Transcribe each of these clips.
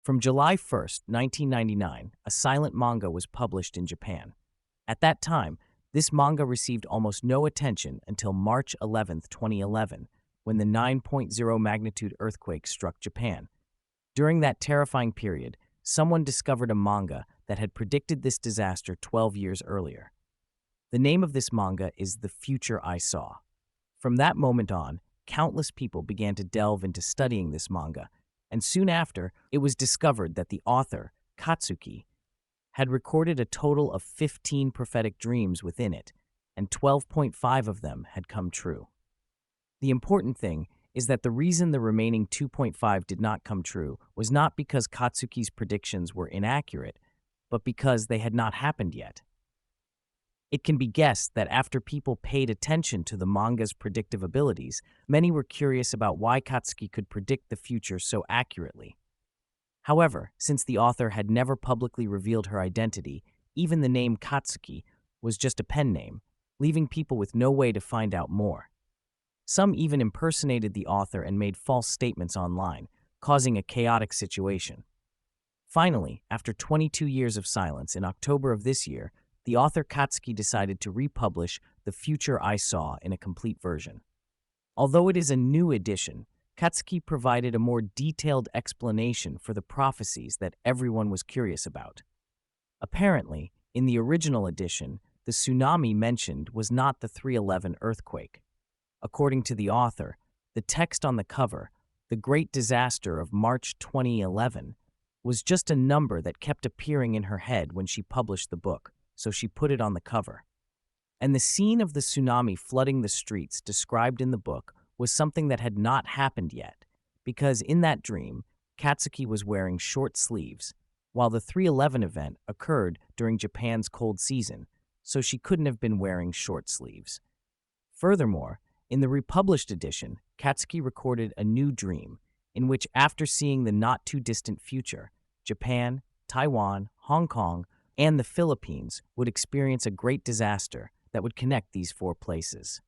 From July 1st, 1999, a silent manga was published in Japan. At that time, this manga received almost no attention until March 11, 2011, when the 9.0 magnitude earthquake struck Japan. During that terrifying period, someone discovered a manga that had predicted this disaster 12 years earlier. The name of this manga is The Future I Saw. From that moment on, countless people began to delve into studying this manga, and soon after, it was discovered that the author, Katsuki, had recorded a total of 15 prophetic dreams within it, and 12.5 of them had come true. The important thing is that the reason the remaining 2.5 did not come true was not because Katsuki's predictions were inaccurate, but because they had not happened yet. It can be guessed that after people paid attention to the manga's predictive abilities, many were curious about why Katsuki could predict the future so accurately. However, since the author had never publicly revealed her identity, even the name Katsuki was just a pen name, leaving people with no way to find out more. Some even impersonated the author and made false statements online, causing a chaotic situation. Finally, after 22 years of silence, in October of this year, the author Katsuki decided to republish The Future I Saw in a complete version. Although it is a new edition, Katsuki provided a more detailed explanation for the prophecies that everyone was curious about. Apparently, in the original edition, the tsunami mentioned was not the 311 earthquake. According to the author, the text on the cover, "The Great Disaster of March 2011, was just a number that kept appearing in her head when she published the book, so she put it on the cover. And the scene of the tsunami flooding the streets described in the book was something that had not happened yet, because in that dream, Katsuki was wearing short sleeves, while the 311 event occurred during Japan's cold season, so she couldn't have been wearing short sleeves. Furthermore, in the republished edition, Katsuki recorded a new dream, in which after seeing the not-too-distant future, Japan, Taiwan, Hong Kong, and the Philippines would experience a great disaster that would connect these four places.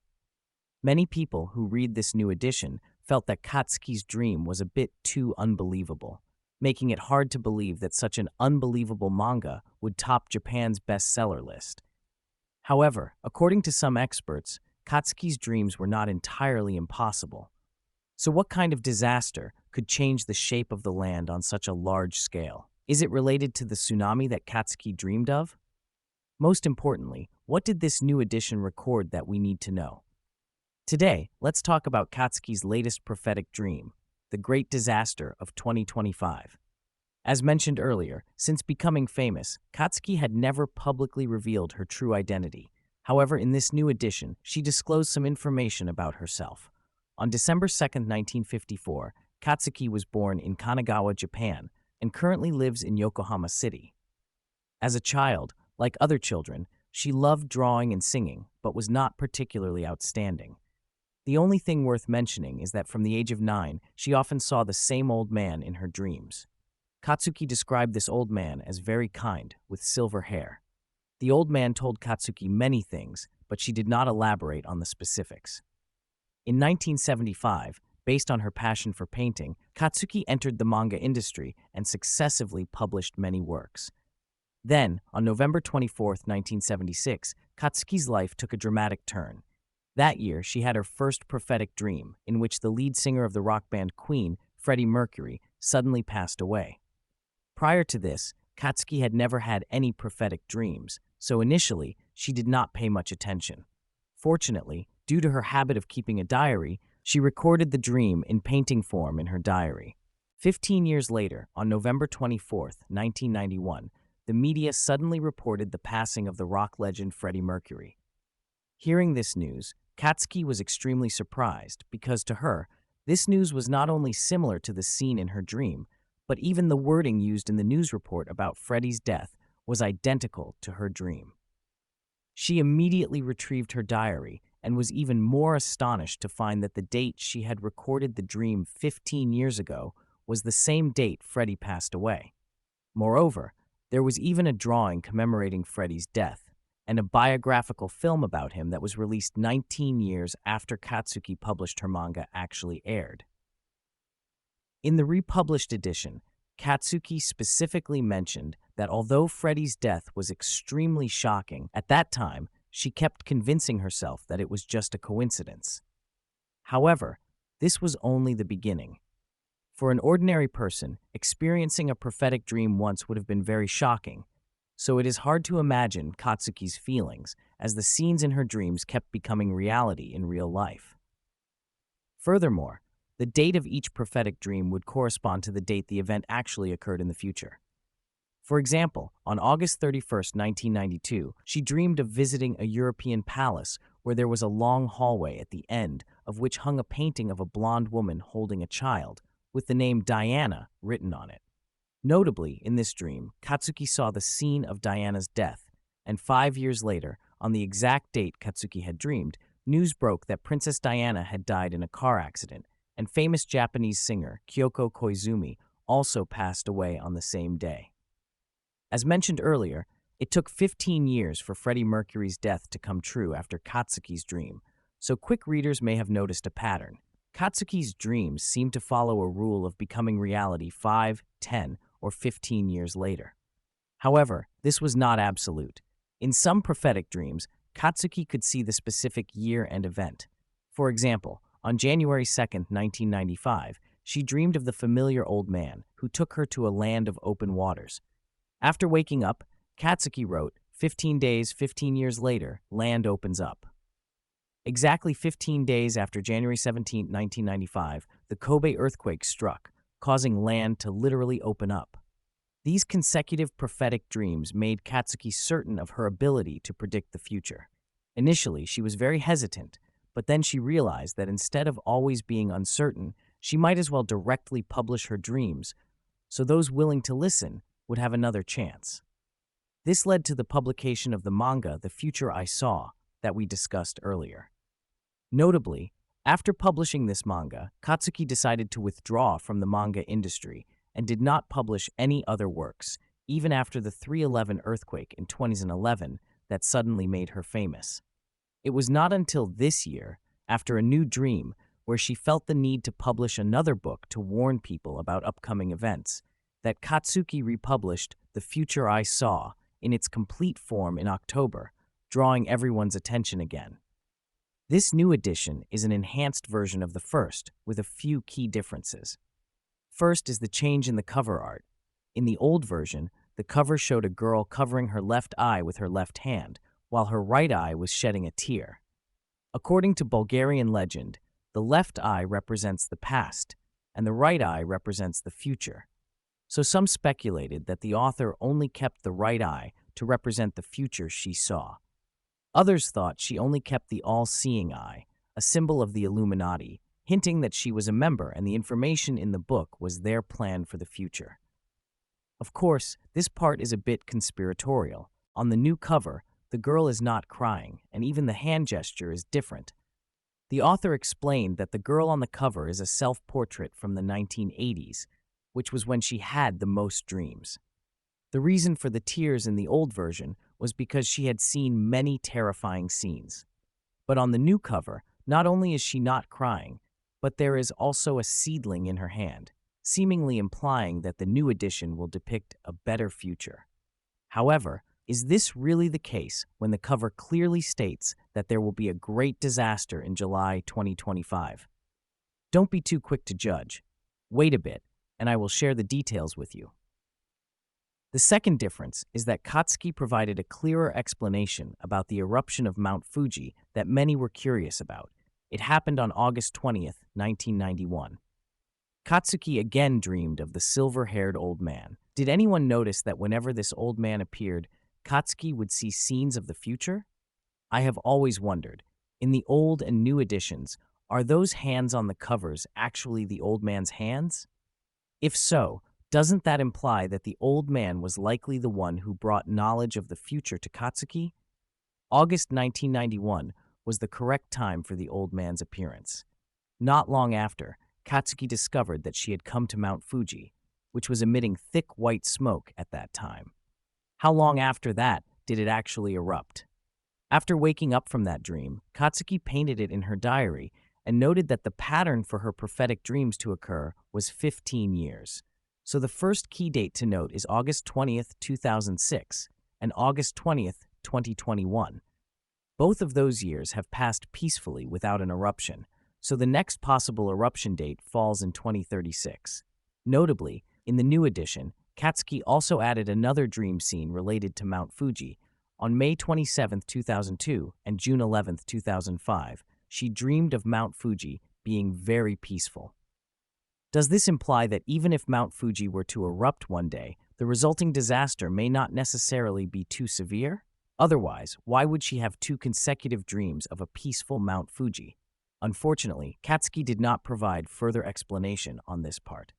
Many people who read this new edition felt that Katsuki's dream was a bit too unbelievable, making it hard to believe that such an unbelievable manga would top Japan's bestseller list. However, according to some experts, Katsuki's dreams were not entirely impossible. So what kind of disaster could change the shape of the land on such a large scale? Is it related to the tsunami that Katsuki dreamed of? Most importantly, what did this new edition record that we need to know? Today, let's talk about Katsuki's latest prophetic dream, the Great Disaster of 2025. As mentioned earlier, since becoming famous, Katsuki had never publicly revealed her true identity. However, in this new edition, she disclosed some information about herself. On December 2, 1954, Katsuki was born in Kanagawa, Japan, and currently lives in Yokohama City. As a child, like other children, she loved drawing and singing, but was not particularly outstanding. The only thing worth mentioning is that from the age of 9, she often saw the same old man in her dreams. Katsuki described this old man as very kind, with silver hair. The old man told Katsuki many things, but she did not elaborate on the specifics. In 1975, based on her passion for painting, Katsuki entered the manga industry and successively published many works. Then, on November 24, 1976, Katsuki's life took a dramatic turn. That year, she had her first prophetic dream, in which the lead singer of the rock band Queen, Freddie Mercury, suddenly passed away. Prior to this, Katsuki had never had any prophetic dreams, so initially, she did not pay much attention. Fortunately, due to her habit of keeping a diary, she recorded the dream in painting form in her diary. 15 years later, on November 24, 1991, the media suddenly reported the passing of the rock legend Freddie Mercury. Hearing this news, Katsuki was extremely surprised because to her, this news was not only similar to the scene in her dream, but even the wording used in the news report about Freddie's death was identical to her dream. She immediately retrieved her diary and was even more astonished to find that the date she had recorded the dream 15 years ago was the same date Freddie passed away. Moreover, there was even a drawing commemorating Freddie's death, and a biographical film about him that was released 19 years after Katsuki published her manga actually aired. In the republished edition, Katsuki specifically mentioned that although Freddy's death was extremely shocking, at that time, she kept convincing herself that it was just a coincidence. However, this was only the beginning. For an ordinary person, experiencing a prophetic dream once would have been very shocking, so it is hard to imagine Katsuki's feelings as the scenes in her dreams kept becoming reality in real life. Furthermore, the date of each prophetic dream would correspond to the date the event actually occurred in the future. For example, on August 31st, 1992, she dreamed of visiting a European palace where there was a long hallway at the end of which hung a painting of a blonde woman holding a child, with the name Diana written on it. Notably, in this dream, Katsuki saw the scene of Diana's death, and 5 years later, on the exact date Katsuki had dreamed, news broke that Princess Diana had died in a car accident, and famous Japanese singer Kyoko Koizumi also passed away on the same day. As mentioned earlier, it took 15 years for Freddie Mercury's death to come true after Katsuki's dream, so quick readers may have noticed a pattern. Katsuki's dreams seem to follow a rule of becoming reality 5, 10, or 15 years later. However, this was not absolute. In some prophetic dreams, Katsuki could see the specific year and event. For example, on January 2nd, 1995, she dreamed of the familiar old man who took her to a land of open waters. After waking up, Katsuki wrote, 15 days, 15 years later, land opens up. Exactly 15 days after January 17, 1995, the Kobe earthquake struck, causing land to literally open up. These consecutive prophetic dreams made Katsuki certain of her ability to predict the future. Initially, she was very hesitant, but then she realized that instead of always being uncertain, she might as well directly publish her dreams, so those willing to listen would have another chance. This led to the publication of the manga The Future I Saw that we discussed earlier. Notably, after publishing this manga, Katsuki decided to withdraw from the manga industry and did not publish any other works, even after the 3/11 earthquake in 2011 that suddenly made her famous. It was not until this year, after a new dream, where she felt the need to publish another book to warn people about upcoming events, that Katsuki republished The Future I Saw in its complete form in October, drawing everyone's attention again. This new edition is an enhanced version of the first, with a few key differences. First is the change in the cover art. In the old version, the cover showed a girl covering her left eye with her left hand, while her right eye was shedding a tear. According to Bulgarian legend, the left eye represents the past, and the right eye represents the future. So some speculated that the author only kept the right eye to represent the future she saw. Others thought she only kept the all-seeing eye, a symbol of the Illuminati, hinting that she was a member and the information in the book was their plan for the future. Of course, this part is a bit conspiratorial. On the new cover, the girl is not crying, and even the hand gesture is different. The author explained that the girl on the cover is a self-portrait from the 1980s, which was when she had the most dreams. The reason for the tears in the old version was because she had seen many terrifying scenes. But on the new cover, not only is she not crying, but there is also a seedling in her hand, seemingly implying that the new edition will depict a better future. However, is this really the case when the cover clearly states that there will be a great disaster in July 2025? Don't be too quick to judge. Wait a bit, and I will share the details with you. The second difference is that Katsuki provided a clearer explanation about the eruption of Mount Fuji that many were curious about. It happened on August 20th, 1991. Katsuki again dreamed of the silver-haired old man. Did anyone notice that whenever this old man appeared, Katsuki would see scenes of the future? I have always wondered, in the old and new editions, are those hands on the covers actually the old man's hands? If so, doesn't that imply that the old man was likely the one who brought knowledge of the future to Katsuki? August 1991 was the correct time for the old man's appearance. Not long after, Katsuki discovered that she had come to Mount Fuji, which was emitting thick white smoke at that time. How long after that did it actually erupt? After waking up from that dream, Katsuki painted it in her diary and noted that the pattern for her prophetic dreams to occur was 15 years. So the first key date to note is August 20th, 2006, and August 20th, 2021. Both of those years have passed peacefully without an eruption, so the next possible eruption date falls in 2036. Notably, in the new edition, Katsuki also added another dream scene related to Mount Fuji. On May 27, 2002 and June 11, 2005, she dreamed of Mount Fuji being very peaceful. Does this imply that even if Mount Fuji were to erupt one day, the resulting disaster may not necessarily be too severe? Otherwise, why would she have two consecutive dreams of a peaceful Mount Fuji? Unfortunately, Katsuki did not provide further explanation on this part.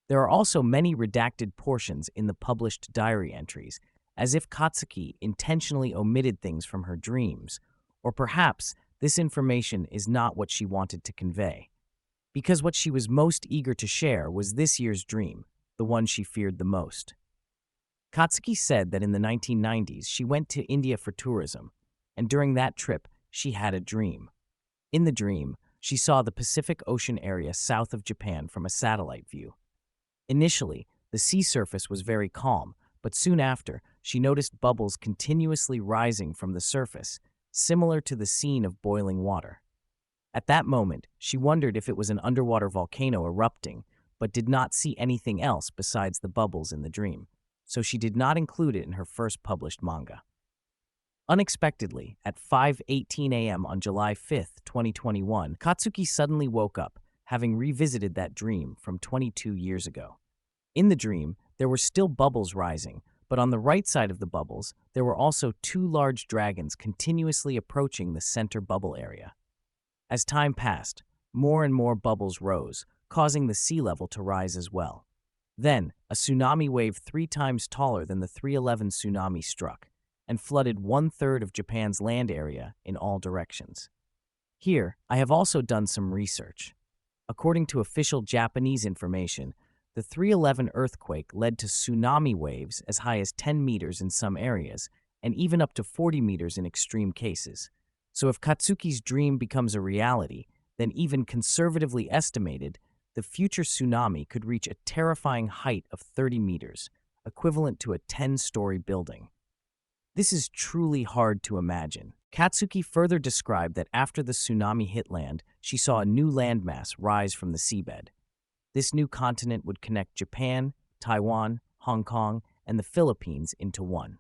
There are also many redacted portions in the published diary entries, as if Katsuki intentionally omitted things from her dreams, or perhaps this information is not what she wanted to convey. Because what she was most eager to share was this year's dream, the one she feared the most. Katsuki said that in the 1990s she went to India for tourism, and during that trip she had a dream. In the dream, she saw the Pacific Ocean area south of Japan from a satellite view. Initially, the sea surface was very calm, but soon after, she noticed bubbles continuously rising from the surface, similar to the scene of boiling water. At that moment, she wondered if it was an underwater volcano erupting, but did not see anything else besides the bubbles in the dream, so she did not include it in her first published manga. Unexpectedly, at 5:18 a.m. on July 5, 2021, Katsuki suddenly woke up, having revisited that dream from 22 years ago. In the dream, there were still bubbles rising, but on the right side of the bubbles, there were also two large dragons continuously approaching the center bubble area. As time passed, more and more bubbles rose, causing the sea level to rise as well. Then, a tsunami wave 3 times taller than the 311 tsunami struck, and flooded 1/3 of Japan's land area in all directions. Here, I have also done some research. According to official Japanese information, the 311 earthquake led to tsunami waves as high as 10 meters in some areas, and even up to 40 meters in extreme cases. So if Katsuki's dream becomes a reality, then even conservatively estimated, the future tsunami could reach a terrifying height of 30 meters, equivalent to a 10-story building. This is truly hard to imagine. Katsuki further described that after the tsunami hit land, she saw a new landmass rise from the seabed. This new continent would connect Japan, Taiwan, Hong Kong, and the Philippines into one.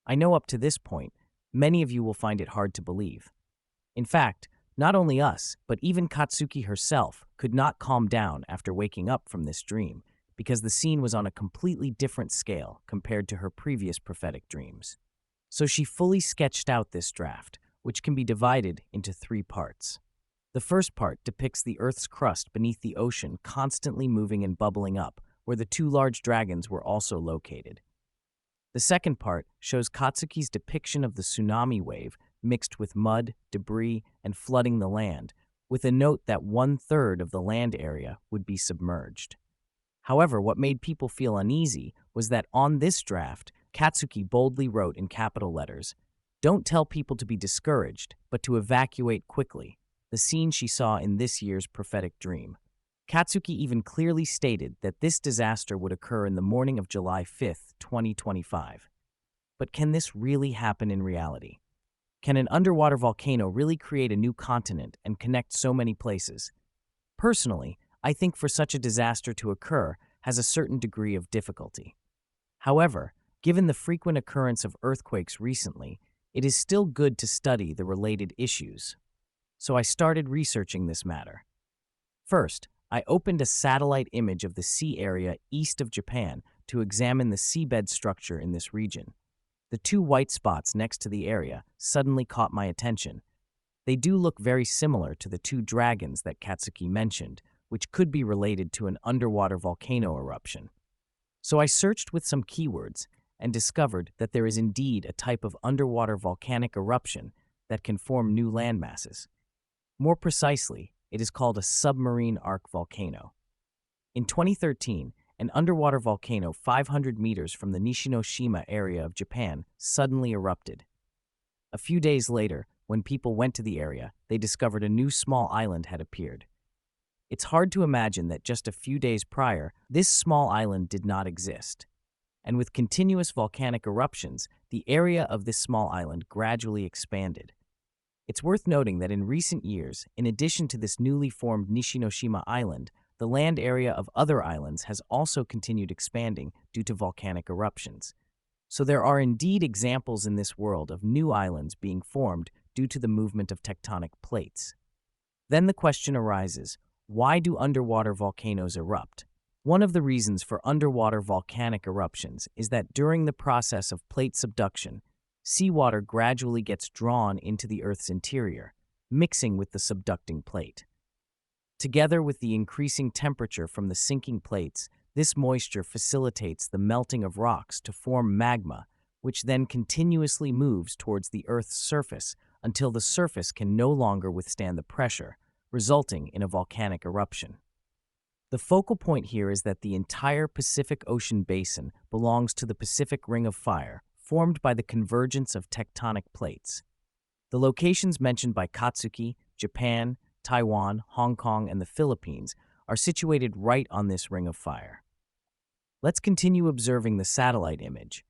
I know up to this point, many of you will find it hard to believe. In fact, not only us, but even Katsuki herself could not calm down after waking up from this dream, because the scene was on a completely different scale compared to her previous prophetic dreams. So she fully sketched out this draft, which can be divided into 3 parts. The first part depicts the Earth's crust beneath the ocean constantly moving and bubbling up, where the 2 large dragons were also located. The second part shows Katsuki's depiction of the tsunami wave mixed with mud, debris, and flooding the land, with a note that 1/3 of the land area would be submerged. However, what made people feel uneasy was that on this draft, Katsuki boldly wrote in capital letters, "Don't tell people to be discouraged, but to evacuate quickly," the scene she saw in this year's prophetic dream. Katsuki even clearly stated that this disaster would occur in the morning of July 5, 2025. But can this really happen in reality? Can an underwater volcano really create a new continent and connect so many places? Personally, I think for such a disaster to occur has a certain degree of difficulty. However, given the frequent occurrence of earthquakes recently, it is still good to study the related issues. So I started researching this matter. First, I opened a satellite image of the sea area east of Japan to examine the seabed structure in this region. The 2 white spots next to the area suddenly caught my attention. They do look very similar to the 2 dragons that Katsuki mentioned, which could be related to an underwater volcano eruption. So I searched with some keywords and discovered that there is indeed a type of underwater volcanic eruption that can form new landmasses. More precisely, it is called a submarine arc volcano. In 2013, an underwater volcano 500 meters from the Nishinoshima area of Japan suddenly erupted. A few days later, when people went to the area, they discovered a new small island had appeared. It's hard to imagine that just a few days prior, this small island did not exist. And with continuous volcanic eruptions, the area of this small island gradually expanded. It's worth noting that in recent years, in addition to this newly formed Nishinoshima Island, the land area of other islands has also continued expanding due to volcanic eruptions. So there are indeed examples in this world of new islands being formed due to the movement of tectonic plates. Then the question arises, why do underwater volcanoes erupt? One of the reasons for underwater volcanic eruptions is that during the process of plate subduction, seawater gradually gets drawn into the Earth's interior, mixing with the subducting plate. Together with the increasing temperature from the sinking plates, this moisture facilitates the melting of rocks to form magma, which then continuously moves towards the Earth's surface until the surface can no longer withstand the pressure, resulting in a volcanic eruption. The focal point here is that the entire Pacific Ocean basin belongs to the Pacific Ring of Fire, formed by the convergence of tectonic plates. The locations mentioned by Katsuki, Japan, Taiwan, Hong Kong, and the Philippines are situated right on this Ring of Fire. Let's continue observing the satellite image.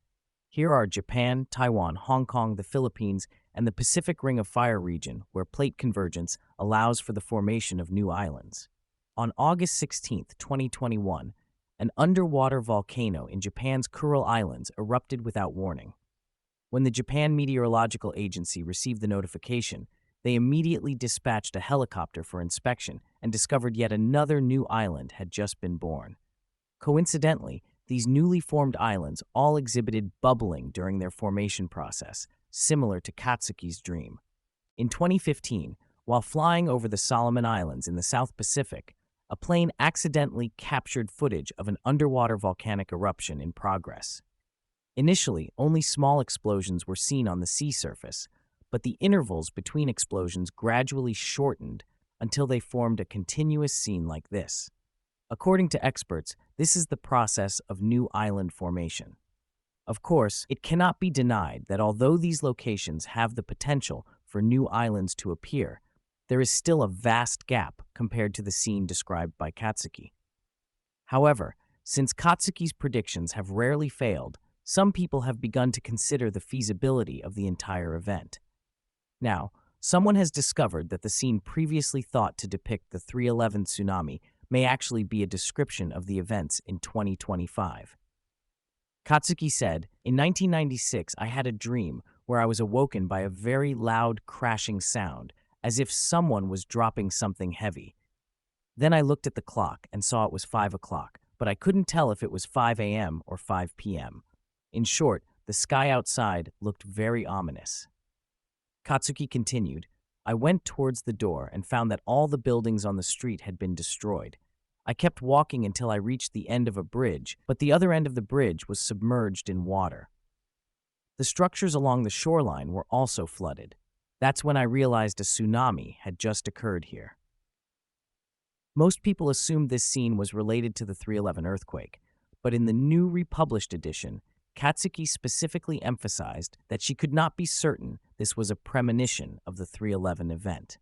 Here are Japan, Taiwan, Hong Kong, the Philippines, and the Pacific Ring of Fire region, where plate convergence allows for the formation of new islands. On August 16, 2021, an underwater volcano in Japan's Kuril Islands erupted without warning. When the Japan Meteorological Agency received the notification, they immediately dispatched a helicopter for inspection and discovered yet another new island had just been born. Coincidentally, these newly formed islands all exhibited bubbling during their formation process, similar to Katsuki's dream. In 2015, while flying over the Solomon Islands in the South Pacific, a plane accidentally captured footage of an underwater volcanic eruption in progress. Initially, only small explosions were seen on the sea surface, but the intervals between explosions gradually shortened until they formed a continuous scene like this. According to experts, this is the process of new island formation. Of course, it cannot be denied that although these locations have the potential for new islands to appear, there is still a vast gap compared to the scene described by Katsuki. However, since Katsuki's predictions have rarely failed, some people have begun to consider the feasibility of the entire event. Now, someone has discovered that the scene previously thought to depict the 311 tsunami may actually be a description of the events in 2025. Katsuki said, "In 1996, I had a dream where I was awoken by a very loud crashing sound, as if someone was dropping something heavy. Then I looked at the clock and saw it was 5 o'clock, but I couldn't tell if it was 5 a.m. or 5 p.m. In short, the sky outside looked very ominous." Katsuki continued, "I went towards the door and found that all the buildings on the street had been destroyed. I kept walking until I reached the end of a bridge, but the other end of the bridge was submerged in water. The structures along the shoreline were also flooded. That's when I realized a tsunami had just occurred here." Most people assumed this scene was related to the 311 earthquake, but in the new republished edition, Katsuki specifically emphasized that she could not be certain this was a premonition of the 311 event.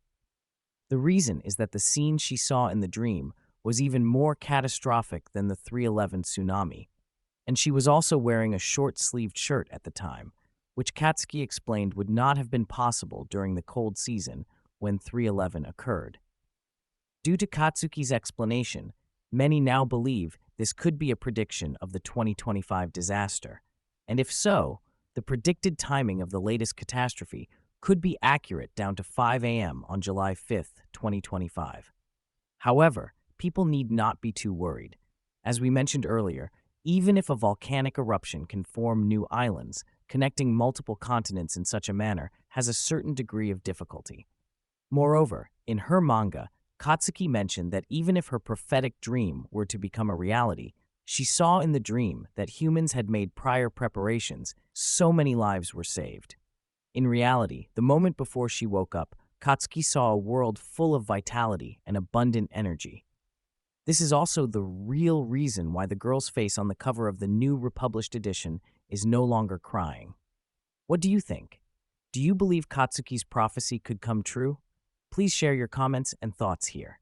The reason is that the scene she saw in the dream was even more catastrophic than the 311 tsunami, and she was also wearing a short-sleeved shirt at the time, which Katsuki explained would not have been possible during the cold season when 311 occurred. Due to Katsuki's explanation, many now believe this could be a prediction of the 2025 disaster, and if so, the predicted timing of the latest catastrophe could be accurate down to 5 a.m. on July 5, 2025. However, people need not be too worried. As we mentioned earlier, even if a volcanic eruption can form new islands, connecting multiple continents in such a manner has a certain degree of difficulty. Moreover, in her manga, Katsuki mentioned that even if her prophetic dream were to become a reality, she saw in the dream that humans had made prior preparations, so many lives were saved. In reality, the moment before she woke up, Katsuki saw a world full of vitality and abundant energy. This is also the real reason why the girl's face on the cover of the new republished edition is no longer crying. What do you think? Do you believe Katsuki's prophecy could come true? Please share your comments and thoughts here.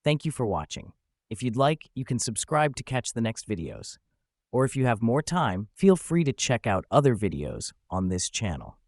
Thank you for watching. If you'd like, you can subscribe to catch the next videos. Or if you have more time, feel free to check out other videos on this channel.